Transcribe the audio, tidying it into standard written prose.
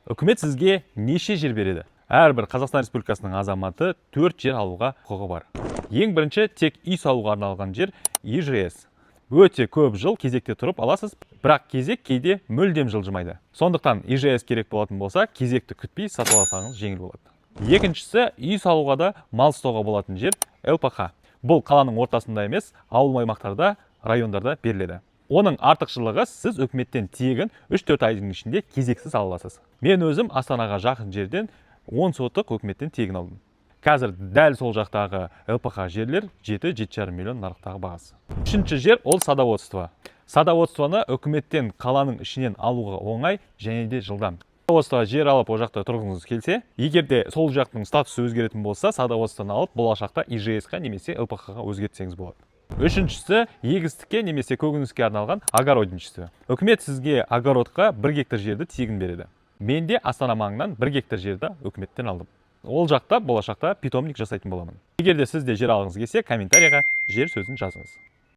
Үкімет сізге неше жер береді? Әрбір Қазақстан Республикасының азаматы 4 жер алуға құқығы бар. Ең бірінші тек үй салуға арналған жер ИЖС. Өте көп жыл кезекте тұрып аласыз, бірақ кезек кейде мүлдем жылжымайды. Сондықтан ИЖС керек болатын болса, кезекті күтпей сатып алсаңыз жеңіл болады. Екіншісі, үй салуға да мал ұстауға болатын жер ЛПХ. Бұл қаланың ортасында емес, ауыл аймақтарда, райондарда беріледі. Оның артықшылығы, сіз үкіметтен тегін 3-4 айдың ішінде кезексіз ала аласыз. Мен өзім Астанаға жақын жерден 10 сотық үкіметтен тегін алдым. Қазір дәл сол жақтағы ЛПХ жерлер 7-7,5 миллион нарықтағы бағасы. Үшінші жер ол садоводство. Садоводствоны үкіметтен қаланың ішінен алуға оңай және де жылдам. Садоводствоға жер алып, о жақта тұрғыңыз келсе, егер де сол жақтың статусы өзгеретін болса, садоводствоны алып, болашақта ИЖС-қа немесе ЛПХ-ға өзгертсеңіз болады. Үшіншісі, егістікке немесе көкөніске арналған огородничество. Үкімет сізге огородқа 1 гектар жерді тегін береді. Мен де Астана маңынан 1 гектар жерді үкіметтен алдым. Ол жақта болашақта питомник жасайтын боламын. Егер де сізде жер алғыңыз келсе, комментарияға жер сөзін жазыңыз.